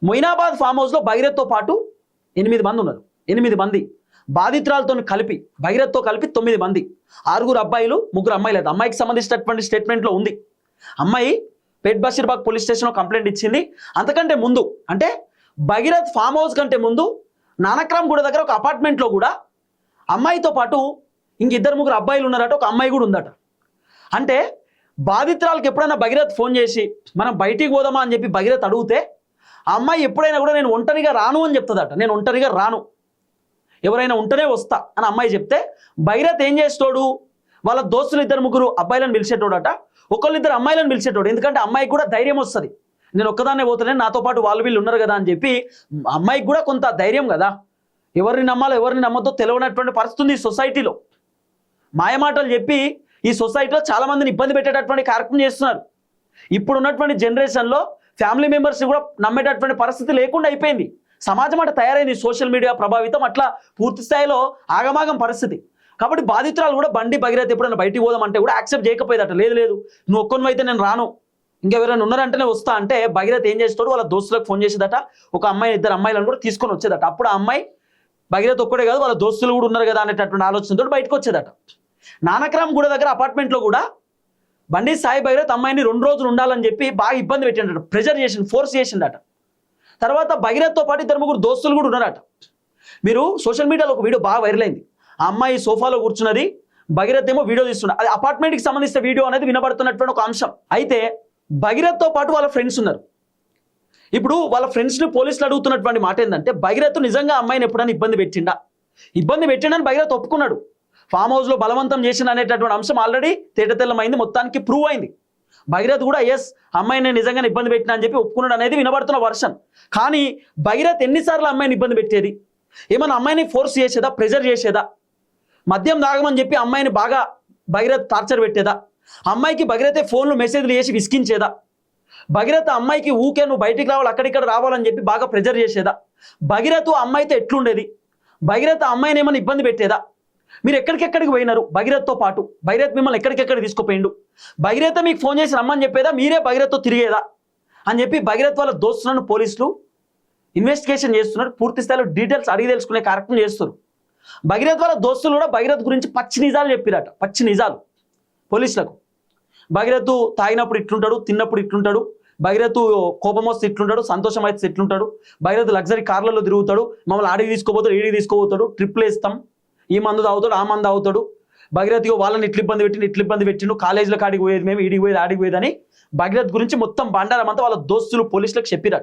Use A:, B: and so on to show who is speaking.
A: Moinabad form హౌస్లో భగీరథ్తో పాటు 8 మంది ఉన్నారు. 8 మంది బాధితురాలతో కలిపి, భగీరథ్తో కలిపి 9 మంది, 6 అబ్బాయిలు 3 అమ్మాయిలు. అయితే అమ్మాయికి సంబంధించినటువంటి స్టేట్మెంట్లో ఉంది. అమ్మాయి పేట్ బషీర్బాగ్ పోలీస్ స్టేషన్లో కంప్లైంట్ ఇచ్చింది. అంతకంటే ముందు అంటే భగీరథ్ ఫామ్ హౌస్ కంటే ముందు నానక్రామ్ గూడ దగ్గర ఒక అపార్ట్మెంట్లో కూడా అమ్మాయితో పాటు ఇంక 2-3 అబ్బాయిలు ఉన్నారట, ఒక అమ్మాయి కూడా ఉందట. అంటే బాధితురాలకు ఎప్పుడైనా భగీరథ్ ఫోన్ చేసి మనం బయటికి పోదామా అని చెప్పి భగీరథ్ అడిగితే ఆ అమ్మాయి ఎప్పుడైనా కూడా నేను ఒంటరిగా రాను అని చెప్తుందట. నేను ఒంటరిగా రాను, ఎవరైనా ఉంటేనే వస్తా అని అమ్మాయి చెప్తే భగీరథ్ ఏం చేస్తాడు, వాళ్ళ దోస్తులు 2-3 అబ్బాయిలను పిలిచేటోడట, 1-2 అమ్మాయిలను పిలిచేటోడు. ఎందుకంటే అమ్మాయికి కూడా ధైర్యం వస్తుంది, నేను ఒక్కదాన్నే పోతానే, నాతో పాటు వీళ్ళు ఉన్నారు కదా అని చెప్పి అమ్మాయికి కూడా కొంత ధైర్యం కదా. ఎవరిని నమ్మాలో ఎవరిని నమ్మద్దో తెలియనటువంటి పరిస్థితి ఉంది ఈ సొసైటీలో. మాయమాటలు చెప్పి ఈ సొసైటీలో చాలా మందిని ఇబ్బంది పెట్టేటటువంటి కార్యక్రమం చేస్తున్నారు. ఇప్పుడు ఉన్నటువంటి జనరేషన్లో ఫ్యామిలీ మెంబర్స్ని కూడా నమ్మేటటువంటి పరిస్థితి లేకుండా అయిపోయింది. సమాజం అట్లా తయారైంది, సోషల్ మీడియా ప్రభావితం, అట్లా పూర్తి స్థాయిలో ఆగమాగం పరిస్థితి. కాబట్టి బాధితురాలు కూడా బండి భగీరథ్ ఎప్పుడైనా బయటికి పోదామంటే కూడా యాక్సెప్ట్ చేయకపోయేదట. లేదు లేదు నువ్వు ఒక్కనివైతే నేను రాను, ఇంకెవరైనా ఉన్నారంటేనే వస్తా అంటే భగీరథ్ ఏం చేస్తాడు, వాళ్ళ దోస్తులకు ఫోన్ చేసేదట, ఒక అమ్మాయి 2 అమ్మాయిలను కూడా తీసుకొని వచ్చేదట. అప్పుడు ఆ అమ్మాయి భగీరథ్ ఒక్కడే కాదు వాళ్ళ దోస్తులు కూడా ఉన్నారు కదా అనేటటువంటి ఆలోచనతో బయటకు వచ్చేదట. నానక్రామ్ గూడ దగ్గర అపార్ట్మెంట్లో కూడా బండి సాయి భగీరథ్ అమ్మాయిని 2 రోజులు ఉండాలని చెప్పి బాగా ఇబ్బంది పెట్టిండట, ప్రెజర్ చేసిండు, ఫోర్స్ చేసిండట. తర్వాత భగీరథ్తో పాటు 2-3 దోస్తులు కూడా ఉన్నారట. మీరు సోషల్ మీడియాలో ఒక వీడియో బాగా వైరల్ అయింది. ఆ అమ్మాయి సోఫాలో కూర్చున్నది, భగీరథ్ ఏమో వీడియో తీస్తున్నాడు. అది అపార్ట్మెంట్కి సంబంధించిన వీడియో అనేది వినబడుతున్నటువంటి ఒక అంశం. అయితే భగీరథ్తో పాటు వాళ్ళ ఫ్రెండ్స్ ఉన్నారు. ఇప్పుడు వాళ్ళ ఫ్రెండ్స్ని పోలీసులు అడుగుతున్నటువంటి మాట ఏంటంటే భగీరథ్ నిజంగా అమ్మాయిని ఎప్పుడైనా ఇబ్బంది పెట్టిండని భగీరథ్ ఒప్పుకున్నాడు. ఫామ్ హౌస్లో బలవంతం చేసిన అనేటటువంటి అంశం ఆల్రెడీ తేటతెల్లమైంది, మొత్తానికి ప్రూవ్ అయింది. భగీరథ్ కూడా ఎస్ అమ్మాయిని నిజంగా ఇబ్బంది పెట్టినా అని చెప్పి ఒప్పుకున్నాడు అనేది వినబడుతున్న వర్షన్. కానీ భగీరథ్ ఎన్నిసార్లు అమ్మాయిని ఇబ్బంది పెట్టేది, ఏమన్నా అమ్మాయిని ఫోర్స్ చేసేదా, ప్రెజర్ చేసేదా, మద్యం తాగమని చెప్పి అమ్మాయిని బాగా భగీరథ్ టార్చర్ పెట్టేదా, అమ్మాయికి భగీరథే ఫోన్లు మెసేజ్లు చేసి విసిగించేదా, భగీరథ్ అమ్మాయికి ఊకే నువ్వు బయటికి రావాలి అక్కడిక్కడ రావాలని చెప్పి బాగా ప్రెజర్ చేసేదా, భగీరథ్ అమ్మాయితో ఎట్లుండేది, భగీరథ్ అమ్మాయిని ఏమైనా ఇబ్బంది పెట్టేదా, మీరు ఎక్కడికెక్కడికి పోయినారు భగీరథ్తో పాటు, భగీరథ్ మిమ్మల్ని ఎక్కడికెక్కడికి తీసుకుపోయిండు, భగీరథ మీకు ఫోన్ చేసి రమ్మని చెప్పేదా, మీరే భగీరథ్తో తిరిగేదా అని చెప్పి భగీరథ్ వాళ్ళ దోస్తులను పోలీసులు ఇన్వెస్టిగేషన్ చేస్తున్నారు. పూర్తి స్థాయిలో డీటెయిల్స్ అడిగి తెలుసుకునే కార్యక్రమం చేస్తారు. భగీరథ్ వాళ్ళ దోస్తులు కూడా భగీరథ్ గురించి పచ్చి నిజాలు చెప్పిరట, పచ్చి నిజాలు పోలీసులకు. భగీరథ్ తాగినప్పుడు ఇట్లుంటాడు, తిన్నప్పుడు ఇట్లుంటాడు, భగీరథ్ కోపం వస్తే ఇట్లుంటాడు, సంతోషం అయితే ఇట్లుంటాడు, భగీరథ్ లగ్జరీ కార్లలో తిరుగుతాడు, మమ్మల్ని ఆడికి తీసుకోపోతాడు, ఈడికి తీసుకోపోతాడు, ట్రిప్లు వేస్తాం, ఈ మందు తాగుతాడు, ఆ మందు తాగుతాడు, భగీరథ్ వాళ్ళని ఇట్ల ఇబ్బంది పెట్టిండు, కాలేజీలకు ఆడికి పోయేది మేము, ఈడికి పోయేది ఆడికి పోయేది అని భగీరథ్ గురించి మొత్తం బండారం అంతా వాళ్ళ దోస్తులు పోలీసులకు చెప్పిరట.